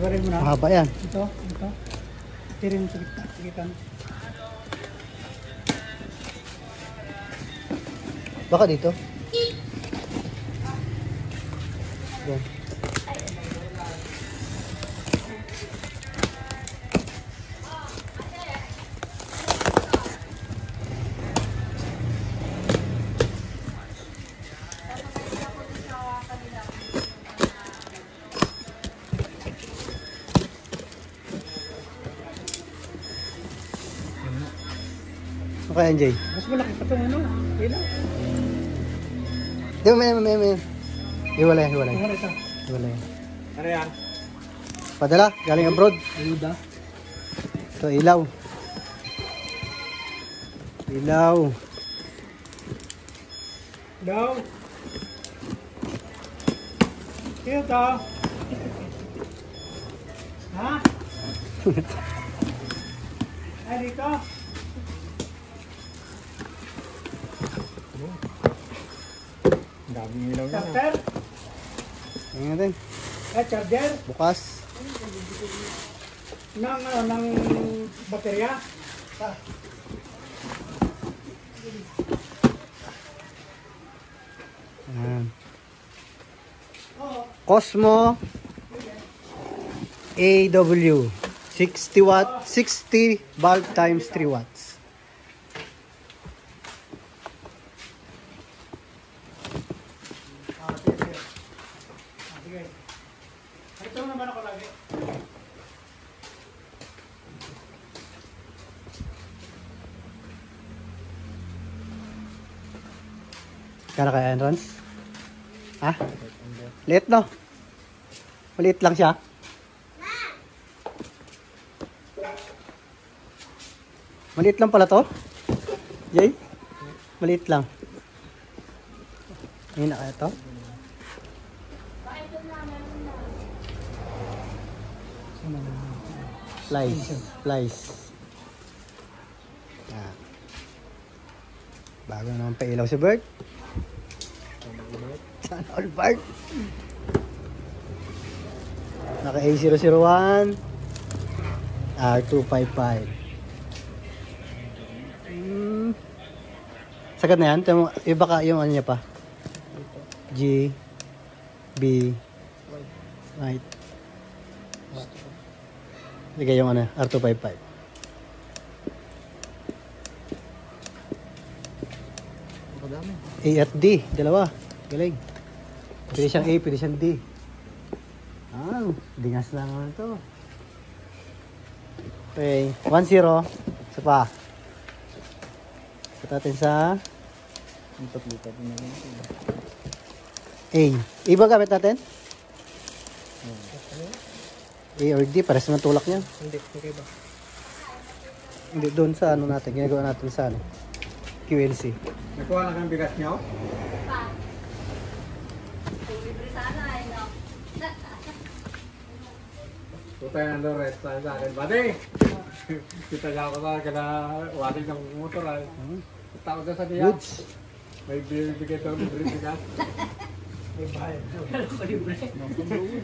Iwarin mo na. Mahaba yan. Ito. Tirin sa gitna. Baka dito. Yan. Okay, NJ. Mas malaki pa ito ano. Ilaw. Di ba, may. Hiwalay. Ano ito? Hiwalay. Ano yan? Padala, galing abroad. Ayuda. Ito, ilaw. Ilaw. Daw. Kaya ito. Ha? Ay, dito. Ang daming ilaw yan. Charger? Tingnan natin. Charger? Bukas. Ng baterya? Ayan. Cosmo AW 60 watt, 60 bulb times 3 watts. Sige. Ito naman ako lagi. Kaya kaya entrance? Ha? Liit no? Maliit lang siya. Maliit lang pala to? Jay? Maliit lang. Ngayon na kaya to? Flies. Yan. Bago naman pailaw si Bert. Sana all Bert. Naka A001 R255. Sagad na yan. Iba ka yung ano niya pa. G B right. Ligay yung ano R255. A at D, dalawa. Galing. Pwede siyang A, pwede siyang D. Ah, dingas lang naman ito. Okay, 1-0. Isa pa. Put natin sa A. A ba gamit natin? A or D, pares naman tulak niya. Hindi, okay ba? Hindi, doon sa ano natin, ginagawa natin sa ano, QLC. Nakuha na kang bigas niyo? Libre sana eh, no? Tutay na doon, rest sa akin. Buddy! Kita niya ako sa kada waling ng motor ay. Tao na sa niya. Goods. May bibigay daw libre bigas. May bayad.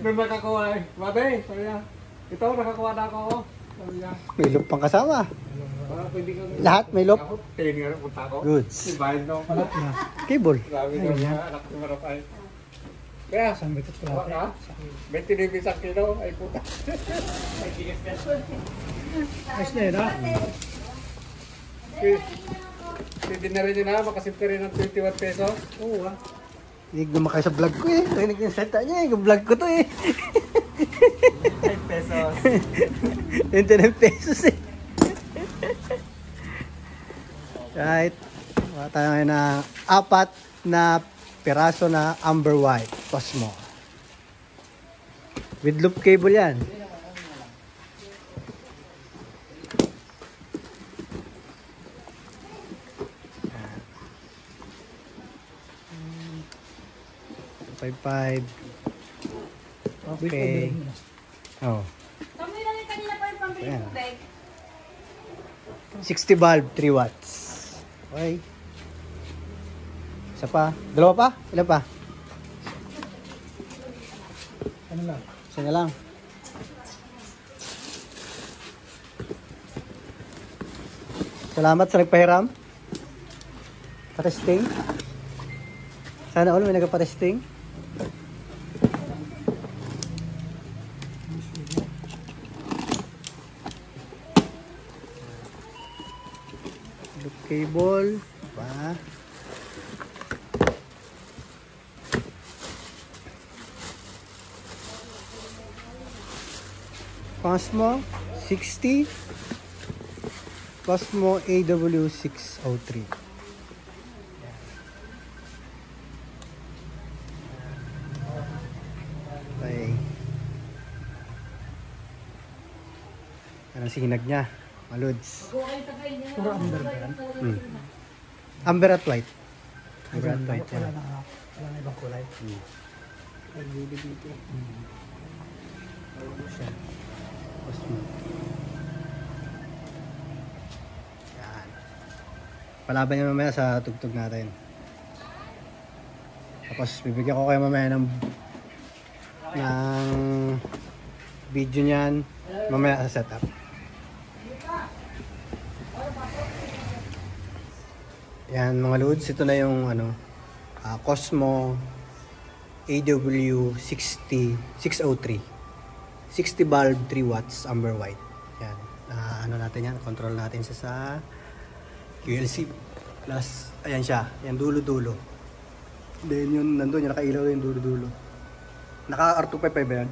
May makakuha eh. Buddy, sabi niya. Ito, nakakuha na ako. Sabi niya. May loop pang kasama. Pwede kang... Lahat may loop. Tingin nga na punta ko. Goods. May bayad daw pala. Cable. Sabi daw niya, anak ni Marapay. Kaya, Saan ba ito ha? 20 isang kilo, ay puta. Ay, tigas ka. Ayos na yun, ha? Pwede na rin yun ha, makasimple rin ng 21 pesos. Oo, ha? Hindi naman kayo sa vlog ko eh. Rinig yung salita niya eh. Vlog ko to eh. 5 pesos. 29 pesos eh. Right. Wala tayo ngayon na 4 na piraso na amber white Cosmo. With loop cable yan. $5.5. Okay. Oh. Samoy lang yung kanina pa yung pambili Ayan. ko, bag. 60 bulb, 3 watts. Okay. Isa pa. Dalawa pa? Ilan pa? Ano lang? Isa na lang. Salamat sa nagpahiram. Patesting. Sana all may nagpa-testing. Loop cable. Pa. Cosmo 60. Cosmo AW603. Okay. Anong sinag niya? Maluds. Puro amber ba yan? Amber at white. Amber at white. Wala na ibang kulay. Pag-video dito. Ano siya? Cosmo. Yan. Palaban niya mamaya sa tugtog natin. Tapos bibigyan ko kayo mamaya ng video niyan mamaya sa setup. Yan mga loads, ito na yung Cosmo AW603 60 bulb 3 watts amber white. Yan, natin yan, control natin sa QLC plus, ayan siya, yan dulo-dulo. Then yun, nandun yung nakailaw yung dulo-dulo. Naka R255 ba yan?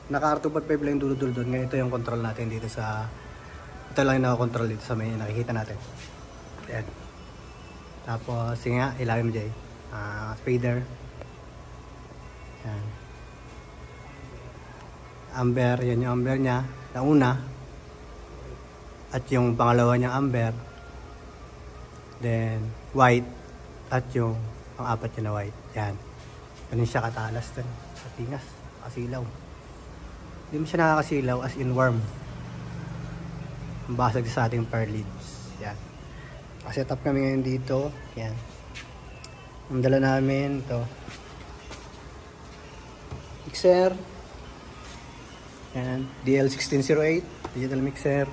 Naka R255 lang yung dulo-dulo doon. Ngayon ito yung control natin dito sa, ito lang yung nakakontrol dito sa may nakikita natin. Yan. Tapos, sige nga, ilagay mo dyan. Fader. Yan. Amber, yan yung amber niya. Na una. At yung pangalawa niyang amber. Then, white. At yung pang-apat niya na white. Yan. Ganun siya katalas din. Sa tingas. Kasilaw. Hindi mo siya nakakasilaw as in warm. Basag sa ating power leads. Yan. Set up kami ngayon dito. Yan. Ang dala namin ito. Mixer. Yan. DL1608. Digital mixer.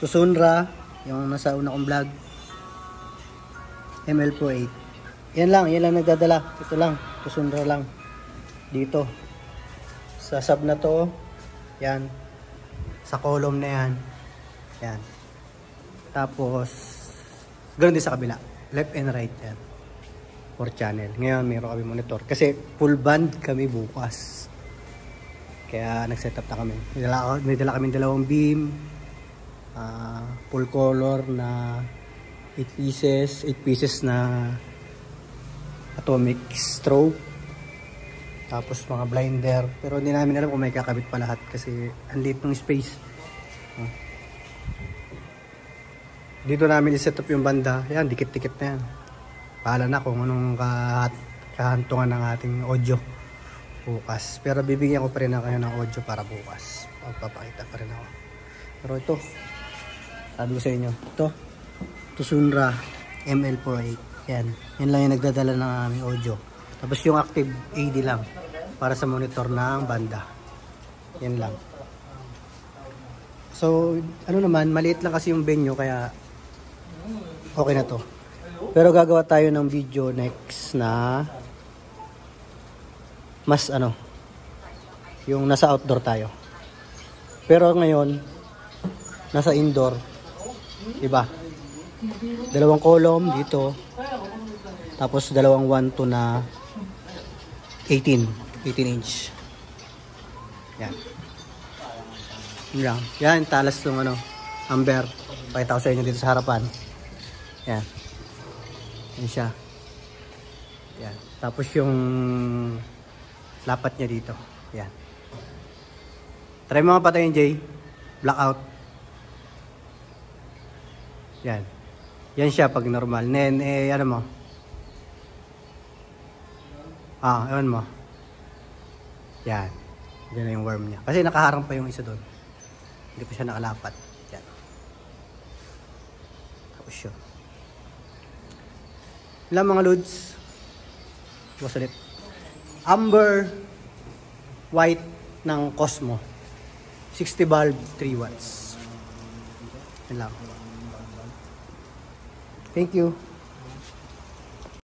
Tusunra. Yung nasa una kong vlog. ML Pro 8. Yan lang nagdadala. Ito lang. Tusunra lang. Dito. Sa sub na to. Yan. Sa column na yan. Yan. Tapos, ganoon din sa kabila. Left and right yan. 4 channel. Ngayon, mayroon kami monitor. Kasi full band kami bukas. Kaya nag-setup na kami. May dala kami dalawang beam. Full color na 8 pieces na atomic strobe. Tapos mga blinder. Pero hindi namin alam kung may kakabit pa lahat. Kasi ang liit ng space. Dito namin i-set up yung banda. Yan, dikit-dikit na yan. Pahala na kung anong kahantungan ng ating audio bukas. Pero bibigyan ko pa rin kayo ng audio para bukas. Magpapakita pa rin ako. Pero ito, sabi ko sa inyo, ito, Tusunra ML48. Yan. Yan lang yung nagdadala ng aming audio. Tapos yung active AD lang para sa monitor ng banda. Yan lang. So, naman, maliit lang kasi yung venue kaya okay na to. Pero gagawa tayo ng video next na mas yung nasa outdoor tayo. Pero ngayon, nasa indoor. Diba? Dalawang column dito. Tapos dalawang 1-2 na 18 inch. Yan. Yan lang. Yan, talas ng amber. Pakita ko sa inyo dito sa harapan. Yan. Yan siya. Yan. Tapos yung lapat niya dito. Yan. Try mo nga patayin, Jay. Blackout. Yan. Yan siya pag normal. Then, ano mo? Ewan mo. Yan. Yan na yung worm niya. Kasi nakaharang pa yung isa doon. Hindi pa siya nakalapat. Yan. Tapos yun. Ilang mga loads. Bukas ulit. Amber white ng Cosmo. 60 bulb, 3 watts. Yan lang. Thank you.